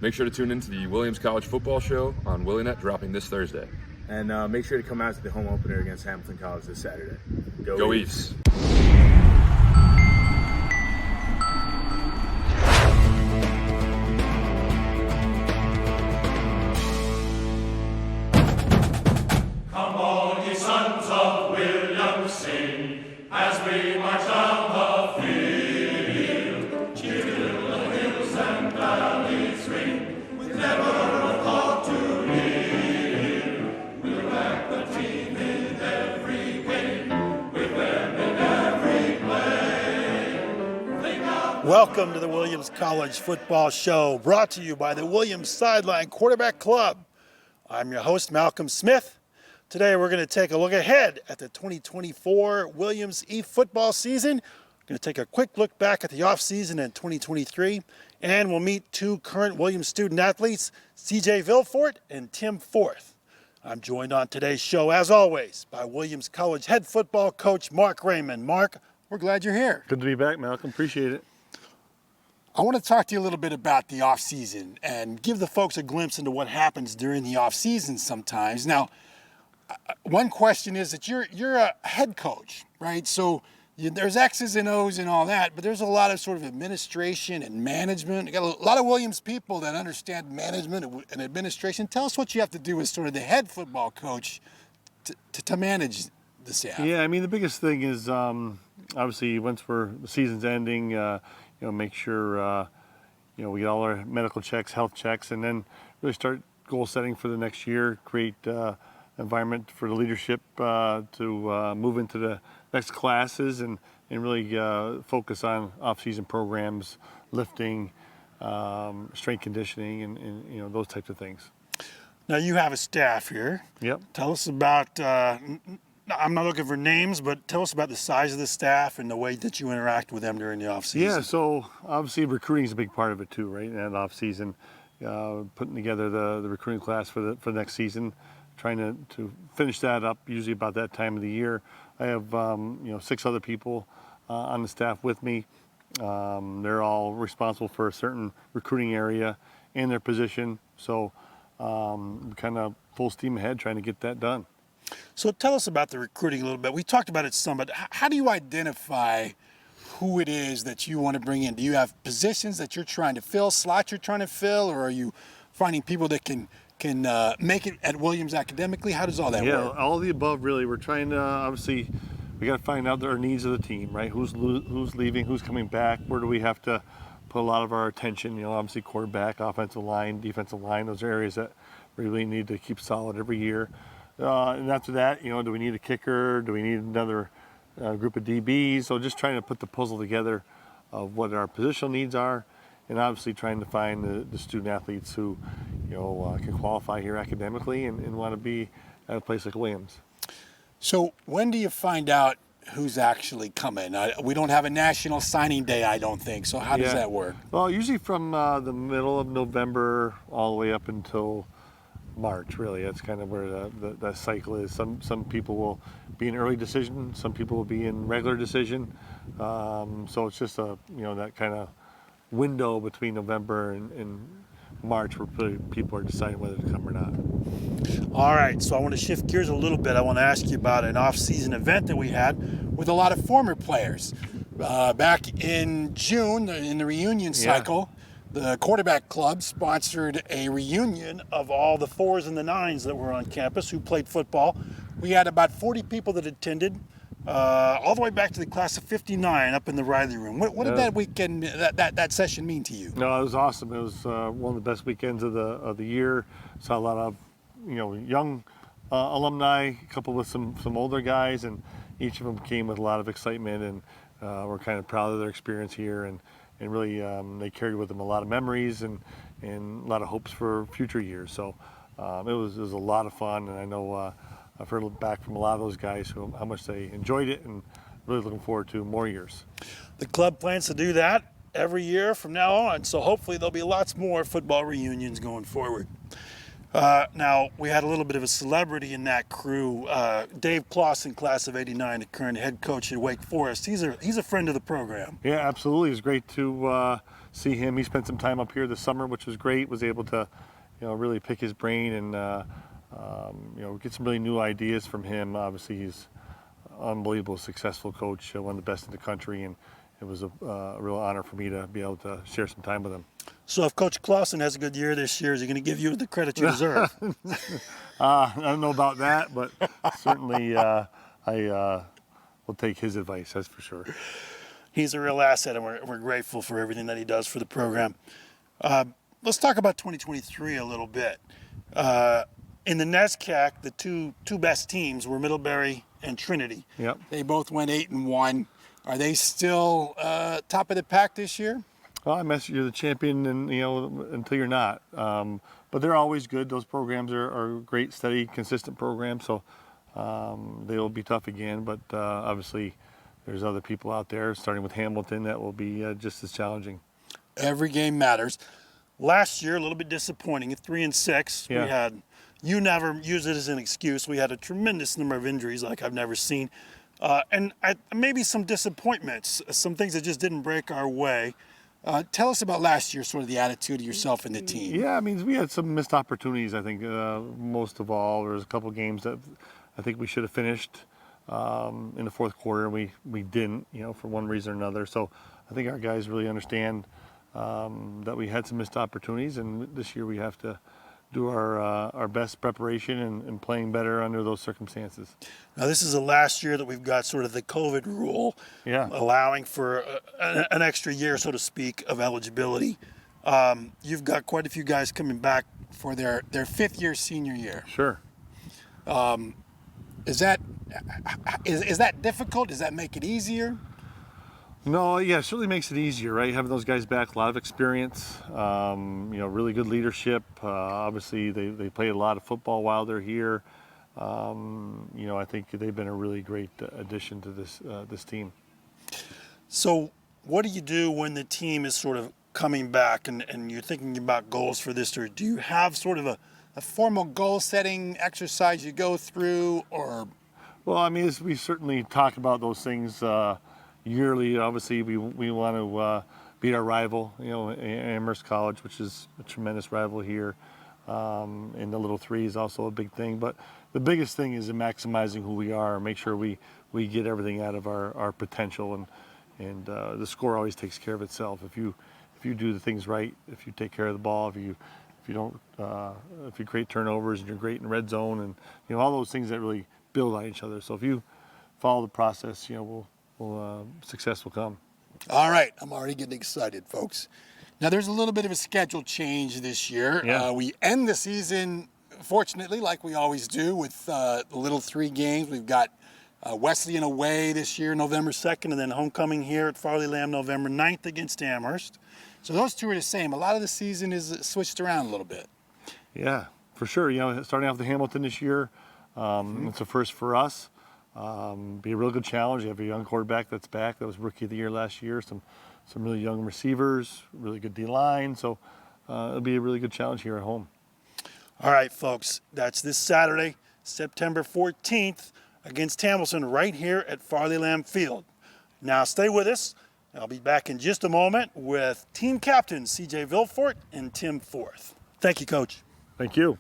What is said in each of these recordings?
Make sure to tune into the Williams College Football Show on Willinet, dropping this Thursday. And make sure to come out to the home opener against Hamilton College this Saturday. Go East! Come all ye sons of Williams, sing as we march down the field. Cheer till the hills and valleys ring, with never a thought to yield. We'll back the team in every game, with them in every play. Welcome to the Williams College Football Show, brought to you by the Williams Sideline Quarterback Club. I'm your host, Malcolm Smith. Today we're going to take a look ahead at the 2024 Williams football season. We're going to take a quick look back at the offseason in 2023, and we'll meet two current Williams student athletes, CJ Vilfort and Tim Forth. I'm joined on today's show, as always, by Williams College head football coach Mark Raymond. Mark, we're glad you're here. Good to be back, Malcolm. Appreciate it. I want to talk to you a little bit about the offseason and give the folks a glimpse into what happens during the offseason sometimes. Now, one question is that you're a head coach, right? So there's X's and O's and all that, but there's a lot of sort of administration and management. You got a lot of Williams people that understand management and administration. Tell us what you have to do as sort of the head football coach to manage the staff. Yeah, I mean, the biggest thing is obviously once the season's ending, make sure we get all our medical checks, health checks, and then really start goal setting for the next year, create environment for the leadership to move into the next classes and really focus on off-season programs, lifting, strength conditioning, and those types of things. Now you have a staff here. Yep. Tell us about, I'm not looking for names, but tell us about the size of the staff and the way that you interact with them during the off-season. Yeah, so obviously recruiting is a big part of it too, right? And off-season, putting together the recruiting class for the next season, trying to finish that up usually about that time of the year. I have 6 other people on the staff with me. They're all responsible for a certain recruiting area and their position. So kind of full steam ahead trying to get that done. So tell us about the recruiting a little bit. We talked about it some, but how do you identify who it is that you want to bring in? Do you have positions that you're trying to fill, slots you're trying to fill, or are you finding people that can make it at Williams academically? How does all that work? Yeah, all of the above, really. We're trying to, obviously, we got to find out our needs of the team, right? Who's leaving, who's coming back, where do we have to put a lot of our attention, obviously quarterback, offensive line, defensive line, those are areas that we really need to keep solid every year. And after that, do we need a kicker? Do we need another group of DBs? So just trying to put the puzzle together of what our positional needs are, and obviously trying to find the student athletes who, can qualify here academically and want to be at a place like Williams. So when do you find out who's actually coming? We don't have a national signing day, I don't think. So how does that work? Well, usually from the middle of November all the way up until March, really. That's kind of where the cycle is. Some people will be in early decision, some people will be in regular decision. So it's just that kind of window between November and March where people are deciding whether to come or not. All right, so I want to shift gears a little bit. I want to ask you about an off-season event that we had with a lot of former players. Back in June, in the reunion cycle, the quarterback club sponsored a reunion of all the 4s and the 9s that were on campus who played football. We had about 40 people that attended, all the way back to the class of '59 up in the Riley Room. What did that weekend, that session mean to you? No, it was awesome. It was one of the best weekends of the year. Saw a lot of young alumni, a couple with some older guys, and each of them came with a lot of excitement, and we're kind of proud of their experience here, and really they carried with them a lot of memories and a lot of hopes for future years. So it was a lot of fun, and I know I've heard back from a lot of those guys how much they enjoyed it, and really looking forward to more years. The club plans to do that every year from now on, so hopefully there'll be lots more football reunions going forward. Now, we had a little bit of a celebrity in that crew. Dave Clausen, class of '89, the current head coach at Wake Forest. He's a friend of the program. Yeah, absolutely. It's great to see him. He spent some time up here this summer, which was great. Was able to, really pick his brain and get some really new ideas from him. Obviously, he's an unbelievable, successful coach, one of the best in the country, and it was a real honor for me to be able to share some time with him. So if Coach Clausen has a good year this year, is he going to give you the credit you deserve? I don't know about that, but certainly I will take his advice, that's for sure. He's a real asset, and we're grateful for everything that he does for the program. Let's talk about 2023 a little bit. In the NESCAC, the two best teams were Middlebury and Trinity. Yep. They both went 8-1. Are they still top of the pack this year? Well, I mess you're the champion, and until you're not. But they're always good. Those programs are great, steady, consistent programs. So they will be tough again. But obviously, there's other people out there, starting with Hamilton, that will be just as challenging. Every game matters. Last year, a little bit disappointing. At 3-6, Yeah. You never use it as an excuse. We had a tremendous number of injuries like I've never seen. And maybe some disappointments, some things that just didn't break our way. Tell us about last year, sort of the attitude of yourself and the team. Yeah, I mean, we had some missed opportunities, I think, most of all. There was a couple games that I think we should have finished in the fourth quarter. We didn't, for one reason or another. So I think our guys really understand that we had some missed opportunities, and this year we have to do our best preparation and playing better under those circumstances. Now, this is the last year that we've got sort of the COVID rule, allowing for an extra year, so to speak, of eligibility. You've got quite a few guys coming back for their fifth year senior year. Sure. Is that difficult? Does that make it easier? No, yeah, it certainly makes it easier, right? Having those guys back, a lot of experience, really good leadership. Obviously, they played a lot of football while they're here. I think they've been a really great addition to this team. So what do you do when the team is sort of coming back and you're thinking about goals for this year? Do you have sort of a formal goal-setting exercise you go through, or? Well, I mean, we certainly talk about those things yearly. Obviously, we want to beat our rival, Amherst College, which is a tremendous rival here. And the Little Three is also a big thing. But the biggest thing is in maximizing who we are, make sure we get everything out of our potential, and the score always takes care of itself. If you do the things right, if you take care of the ball, if you create turnovers and you're great in red zone, and all those things that really build on each other. So if you follow the process, success will come. All right, I'm already getting excited, folks. Now, there's a little bit of a schedule change this year. Yeah. We end the season, fortunately, like we always do, with the Little Three games. We've got Wesleyan away this year, November 2nd, and then homecoming here at Farley Lamb, November 9th against Amherst. So those two are the same. A lot of the season is switched around a little bit. Yeah, for sure. Starting off the Hamilton this year, it's a first for us. Be a real good challenge. You have a young quarterback that's back. That was Rookie of the Year last year. Some really young receivers, really good D-line. So it'll be a really good challenge here at home. All right, folks. That's this Saturday, September 14th, against Hamilton right here at Farley Lamb Field. Now, stay with us. I'll be back in just a moment with team captains C.J. Vilfort and Tim Forth. Thank you, Coach. Thank you.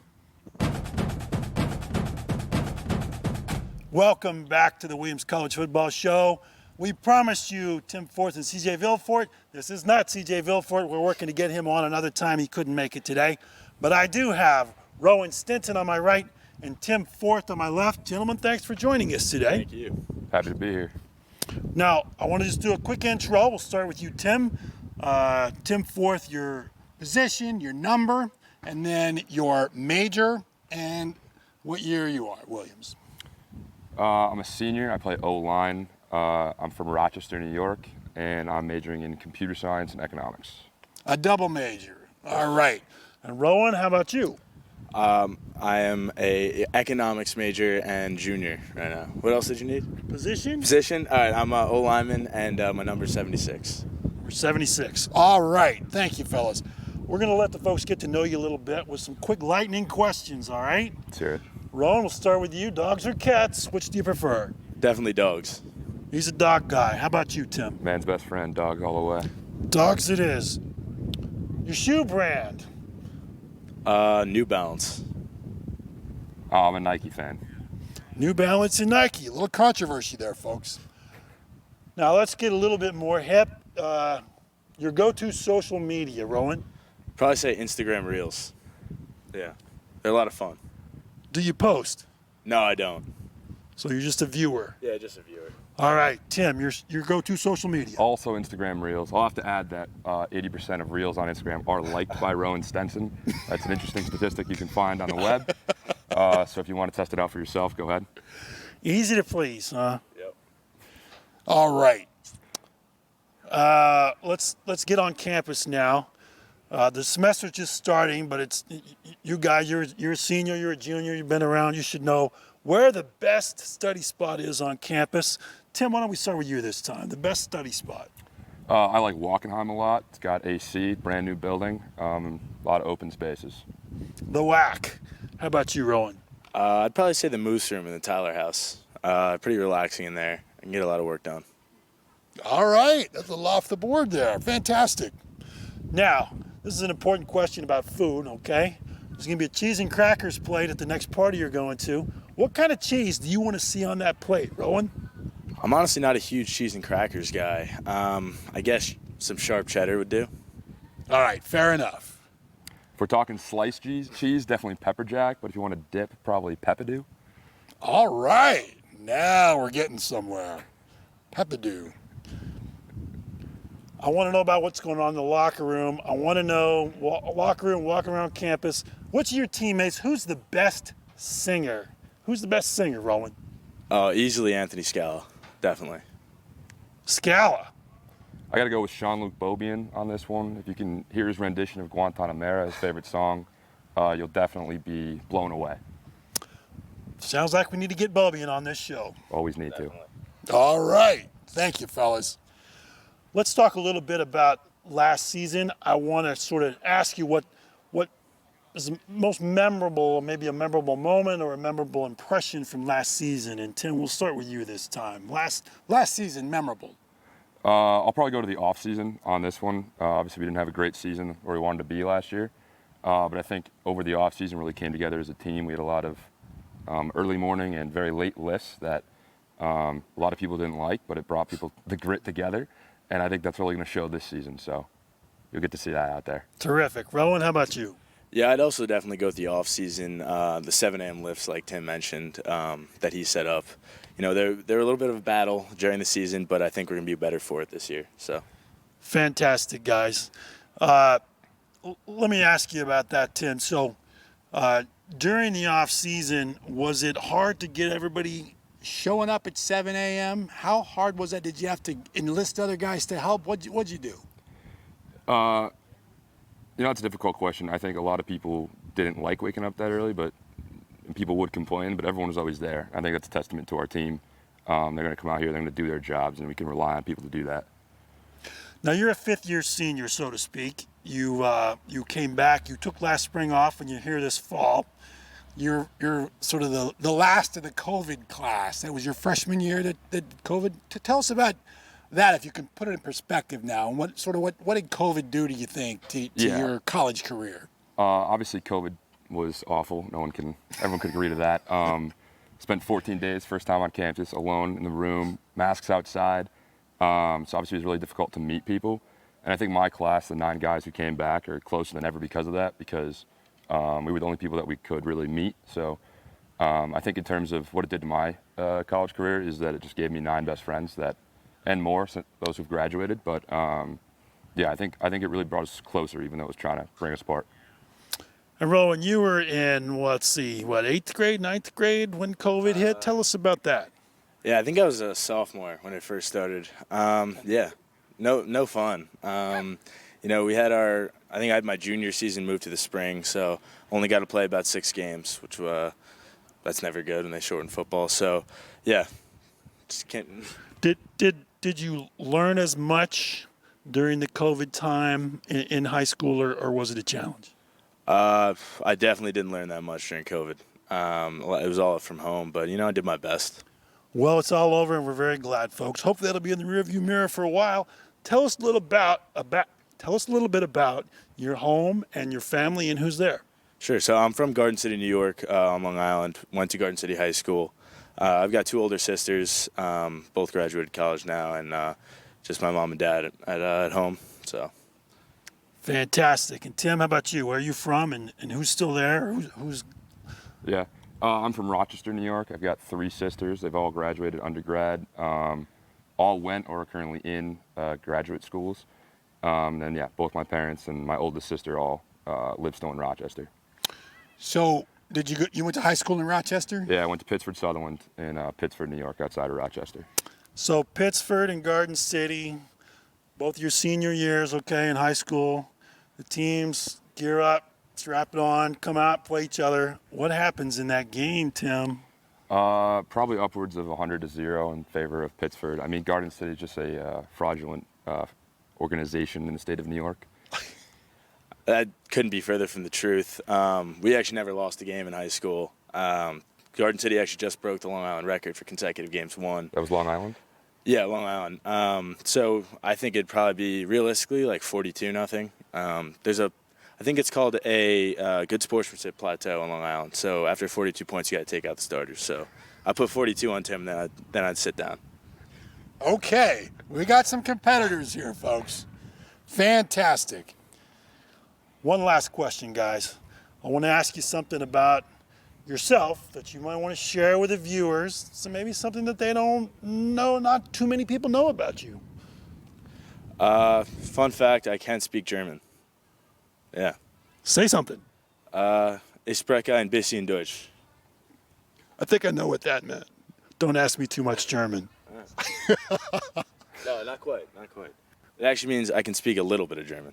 Welcome back to the Williams College Football Show. We promised you Tim Forth and C.J. Vilfort. This is not C.J. Vilfort. We're working to get him on another time. He couldn't make it today. But I do have Rowan Stinson on my right and Tim Forth on my left. Gentlemen, thanks for joining us today. Thank you. Happy to be here. Now, I want to just do a quick intro. We'll start with you, Tim. Tim Forth, your position, your number, and then your major and what year you are at Williams. I'm a senior. I play O-line. I'm from Rochester, New York, and I'm majoring in computer science and economics. A double major. All right. And Rowan, how about you? I am a economics major and junior right now. What else did you need? Position? Position? All right, I'm a O-lineman, and my number's 76. We're 76. All right. Thank you, fellas. We're going to let the folks get to know you a little bit with some quick lightning questions, all right? Let's hear it. Rowan, we'll start with you. Dogs or cats? Which do you prefer? Definitely dogs. He's a dog guy. How about you, Tim? Man's best friend, dogs all the way. Dogs it is. Your shoe brand. New Balance. I'm a Nike fan. New Balance and Nike. A little controversy there, folks. Now let's get a little bit more hip. Your go-to social media, Rowan. Probably say Instagram Reels. Yeah, they're a lot of fun. Do you post? No, I don't. So you're just a viewer. Yeah, just a viewer. All right, Tim, your go-to social media. Also Instagram Reels. I'll have to add that 80% of Reels on Instagram are liked by Rowan Stenson. That's an interesting statistic you can find on the web. So if you want to test it out for yourself, go ahead. Easy to please, huh? Yep. All right. Let's get on campus now. The semester's just starting, but it's you guys. You're a senior. You're a junior. You've been around. You should know where the best study spot is on campus. Tim, why don't we start with you this time? The best study spot. I like Wackenheim a lot. It's got AC, brand new building, a lot of open spaces. The WAC. How about you, Rowan? I'd probably say the Moose Room in the Tyler House. Pretty relaxing in there. I can get a lot of work done. All right, that's a lot off the board there. Fantastic. Now, this is an important question about food, okay? There's going to be a cheese and crackers plate at the next party you're going to. What kind of cheese do you want to see on that plate, Rowan? I'm honestly not a huge cheese and crackers guy. I guess some sharp cheddar would do. All right, fair enough. If we're talking sliced cheese, definitely pepper jack. But if you want to dip, probably peppadew. All right, now we're getting somewhere. Peppadew. I want to know about what's going on in the locker room. I want to know, locker room, walking around campus. Which of your teammates, who's the best singer? Who's the best singer, Rowan? Oh, easily Anthony Scala. Definitely. Scala. I got to go with Jean-Luc Beaubien on this one. If you can hear his rendition of Guantanamera, his favorite song, you'll definitely be blown away. Sounds like we need to get Beaubien on this show. Always need Definitely. to. All right. Thank you, fellas. Let's talk a little bit about last season. I want to sort of ask you what is the most memorable, maybe a memorable moment or a memorable impression from last season. And Tim, we'll start with you this time. Last season, memorable. I'll probably go to the off-season on this one. Obviously, we didn't have a great season where we wanted to be last year. But I think over the off-season really came together as a team. We had a lot of early morning and very late lists that a lot of people didn't like, but it brought people the grit together. And I think that's really going to show this season. So you'll get to see that out there. Terrific. Rowan, how about you? Yeah, I'd also definitely go with the off-season, the 7 a.m. lifts like Tim mentioned that he set up. You know, they're a little bit of a battle during the season, but I think we're going to be better for it this year. So, Fantastic, guys. Let me ask you about that, Tim. So during the off season, was it hard to get everybody showing up at 7 a.m.? How hard was that? Did you have to enlist other guys to help? What'd you do? You know, it's a difficult question. I think a lot of people didn't like waking up that early, but people would complain, but everyone was always there. I think that's a testament to our team. They're going to come out here, they're going to do their jobs, and we can rely on people to do that. Now, you're a fifth-year senior, so to speak. You came back. You took last spring off, and you're here this fall. You're sort of the last of the COVID class. That was your freshman year that COVID. Tell us about that, if you can put it in perspective now. And what did COVID do, do you think, to your college career? Obviously, COVID was awful. Everyone could agree to that. Spent 14 days, first time on campus, alone in the room, masks outside. So obviously it was really difficult to meet people. And I think my class, the 9 guys who came back, are closer than ever because of that, because we were the only people that we could really meet. So I think in terms of what it did to my college career is that it just gave me 9 best friends and more, those who've graduated. But yeah, I think it really brought us closer, even though it was trying to bring us apart. And Rowan, you were in, 8th grade, 9th grade when COVID hit? Tell us about that. yeah, I think I was a sophomore when it first started. Yeah, no fun. You know, I think I had my junior season moved to the spring, so only got to play about 6 games, which that's never good when they shorten football. So, yeah, just can't. Did you learn as much during the COVID time in high school, or was it a challenge? I definitely didn't learn that much during COVID. It was all from home, but, I did my best. Well, it's all over, and we're very glad, folks. Hopefully that'll be in the rearview mirror for a while. Tell us a little Tell us a little bit about your home and your family and who's there. Sure. So I'm from Garden City, New York, on Long Island. Went to Garden City High School. I've got 2 older sisters, both graduated college now, and just my mom and dad at home. So. Fantastic. And Tim, how about you? Where are you from and who's still there? Who's Yeah. I'm from Rochester, New York. I've got 3 sisters. They've all graduated undergrad. All went or are currently in graduate schools. And yeah, both my parents and my oldest sister all live still in Rochester. So, you went to high school in Rochester? Yeah, I went to Pittsford Sutherland in Pittsford, New York, outside of Rochester. So Pittsford and Garden City, both your senior years, okay, in high school. The teams gear up, strap it on, come out, play each other. What happens in that game, Tim? Probably upwards of 100-0 in favor of Pittsford. I mean, Garden City is just a fraudulent organization in the state of New York. That couldn't be further from the truth. We actually never lost a game in high school. Garden City actually just broke the Long Island record for consecutive games won. That was Long Island? Yeah, Long Island. So I think it'd probably be realistically like 42-0. I think it's called a good sportsmanship plateau on Long Island. So after 42 points, you got to take out the starters. So I put 42 on Tim, then I'd sit down. Okay, we got some competitors here, folks. Fantastic. One last question, guys. I want to ask you something about yourself that you might want to share with the viewers. So maybe something that they don't know, not too many people know about you. Fun fact, I can speak German. Yeah. Say something. Ich spreche ein bisschen Deutsch. I think I know what that meant. Don't ask me too much German. No, not quite. It actually means I can speak a little bit of German.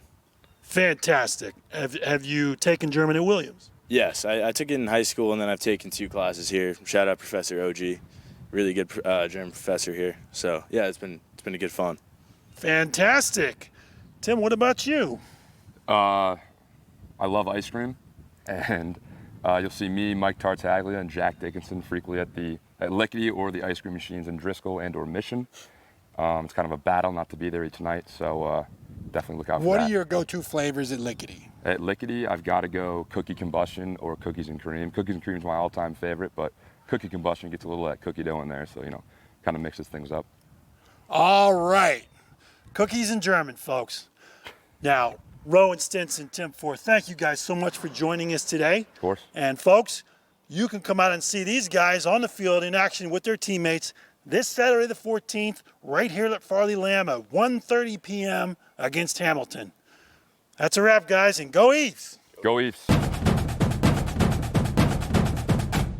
Fantastic. Have you taken German at Williams? Yes, I took it in high school, and then I've taken 2 classes here. Shout out Professor OG, really good German professor here. So yeah, it's been a good fun. Fantastic. Tim, what about you? I love ice cream, and you'll see me, Mike Tartaglia, and Jack Dickinson frequently at Lickety or the ice cream machines in Driscoll and or Mission. It's kind of a battle not to be there tonight, so definitely look out for that. What are your go-to flavors at Lickety? At Lickety, I've got to go cookie combustion or cookies and cream. Cookies and cream is my all-time favorite, but cookie combustion gets a little of that cookie dough in there, so, kind of mixes things up. All right. Cookies in German, folks. Now, Rowan Stinson, Tim Ford, thank you guys so much for joining us today. Of course. And folks, you can come out and see these guys on the field in action with their teammates this Saturday the 14th, right here at Farley Lamb at 1:30 p.m. against Hamilton. That's a wrap, guys, and go Eves! Go Eves! Come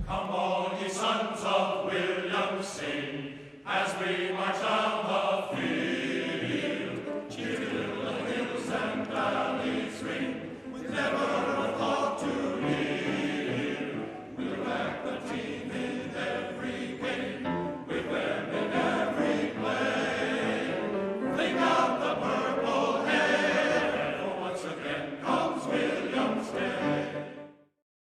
on, ye sons of Williams, sing as we march down the field. Cheer till the hills and valleys ring with never